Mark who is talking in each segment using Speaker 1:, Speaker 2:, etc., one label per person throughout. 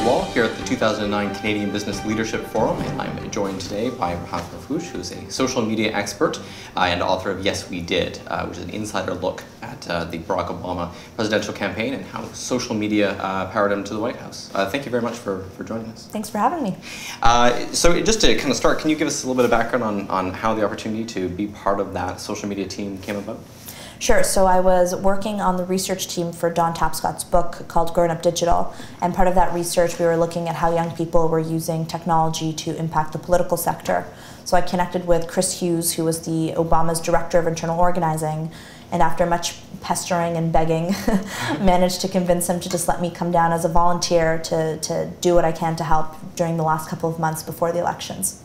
Speaker 1: Law here at the 2009 Canadian Business Leadership Forum, and I'm joined today by Rahaf Harfoush, who's a social media expert and author of Yes We Did, which is an insider look at the Barack Obama presidential campaign and how social media powered him to the White House. Thank you very much for joining us.
Speaker 2: Thanks for having me.
Speaker 1: So just to kind of start, can you give us a little bit of background on how the opportunity to be part of that social media team came about?
Speaker 2: Sure. So I was working on the research team for Don Tapscott's book called Grown Up Digital, and part of that research we were looking at how young people were using technology to impact the political sector. So I connected with Chris Hughes, who was the Obama's Director of Internal Organizing, and after much pestering and begging, managed to convince him to just let me come down as a volunteer to do what I can to help during the last couple of months before the elections.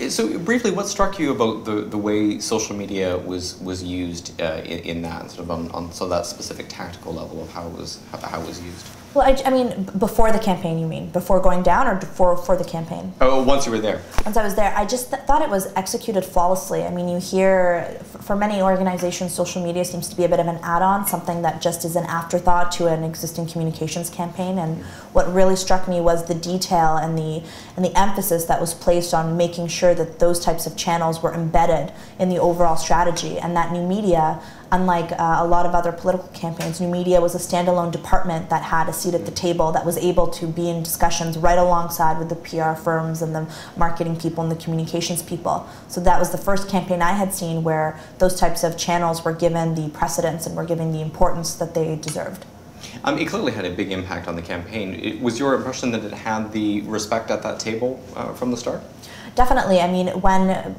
Speaker 1: So briefly, what struck you about the way social media was used in that sort of on that specific tactical level of how it was used?
Speaker 2: Well, I mean, before the campaign, you mean? Before going down or for the campaign?
Speaker 1: Oh, once you were there.
Speaker 2: Once I was there, I just thought it was executed flawlessly. I mean, you hear, for many organizations, social media seems to be a bit of an add-on, something that just is an afterthought to an existing communications campaign. And what really struck me was the detail and the emphasis that was placed on making sure that those types of channels were embedded in the overall strategy, and that new media, unlike a lot of other political campaigns, new media was a standalone department that had a seat at the table, that was able to be in discussions right alongside with the PR firms and the marketing people and the communications people. So that was the first campaign I had seen where those types of channels were given the precedence and were given the importance that they deserved.
Speaker 1: It clearly had a big impact on the campaign. Was your impression that it had the respect at that table from the start?
Speaker 2: Definitely. I mean, when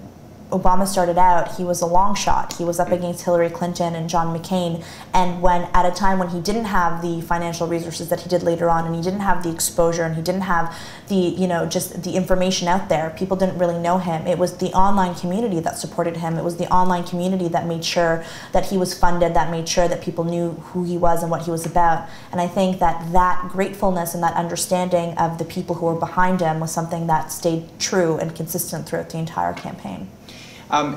Speaker 2: Obama started out, he was a long shot. He was up against Hillary Clinton and John McCain, and at a time when he didn't have the financial resources that he did later on, and he didn't have the exposure, and he didn't have the, just the information out there, people didn't really know him. It was the online community that supported him. It was the online community that made sure that he was funded, that made sure that people knew who he was and what he was about. And I think that gratefulness and that understanding of the people who were behind him was something that stayed true and consistent throughout the entire campaign.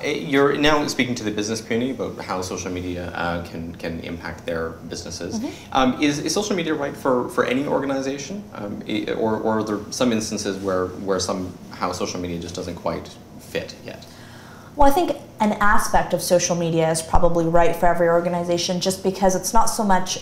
Speaker 1: You're now speaking to the business community about how social media can impact their businesses. Mm-hmm. Is social media right for any organization, or are there some instances where somehow social media just doesn't quite fit yet?
Speaker 2: Well, I think an aspect of social media is probably right for every organization, just because it's not so much,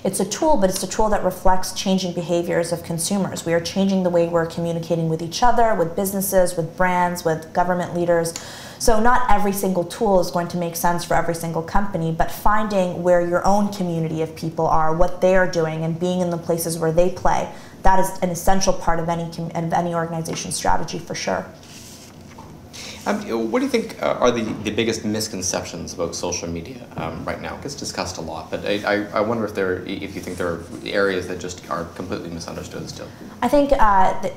Speaker 2: it's a tool, but it's a tool that reflects changing behaviors of consumers. We are changing the way we're communicating with each other, with businesses, with brands, with government leaders. So not every single tool is going to make sense for every single company, but finding where your own community of people are, what they are doing, and being in the places where they play, that is an essential part of any organization's strategy for sure.
Speaker 1: What do you think are the biggest misconceptions about social media right now? It gets discussed a lot, but I wonder if you think there are areas that just are completely misunderstood still.
Speaker 2: I think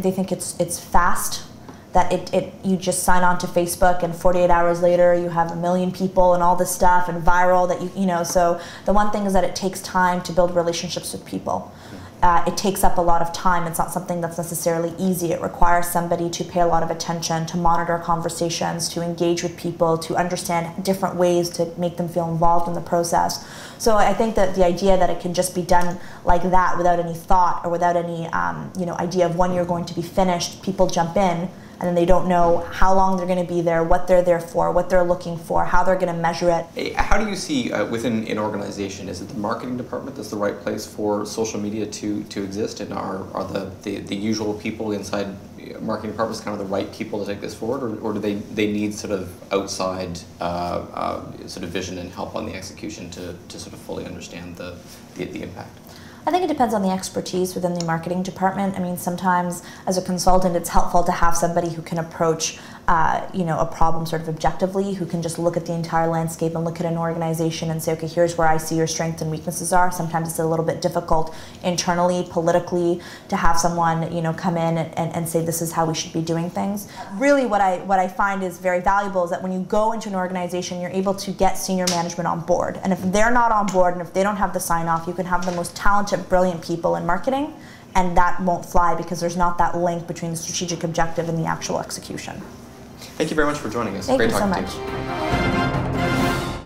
Speaker 2: they think it's fast, that you just sign on to Facebook and 48 hours later you have 1 million people and all this stuff and viral that so the one thing is that it takes time to build relationships with people. It takes up a lot of time. It's not something that's necessarily easy. It requires somebody to pay a lot of attention, to monitor conversations, to engage with people, to understand different ways to make them feel involved in the process. So I think that the idea that it can just be done like that without any thought or without any idea of when you're going to be finished, people jump in and then they don't know how long they're going to be there, what they're there for, what they're looking for, how they're going to measure it.
Speaker 1: How do you see within an organization, is it the marketing department that's the right place for social media to exist, and are the usual people inside marketing departments kind of the right people to take this forward, or do they need sort of outside sort of vision and help on the execution to sort of fully understand the impact?
Speaker 2: I think it depends on the expertise within the marketing department. I mean, sometimes as a consultant, it's helpful to have somebody who can approach a problem sort of objectively, who can just look at the entire landscape and look at an organization and say, okay, here's where I see your strengths and weaknesses are. Sometimes it's a little bit difficult internally, politically, to have someone come in and say this is how we should be doing things. Really what I find is very valuable is that when you go into an organization, you're able to get senior management on board. And if they're not on board and if they don't have the sign-off, you can have the most talented, brilliant people in marketing, and that won't fly because there's not that link between the strategic objective and the actual execution.
Speaker 1: Thank you very much for joining us.
Speaker 2: Thank
Speaker 1: Great
Speaker 2: you so
Speaker 1: talking
Speaker 2: much.
Speaker 1: to you.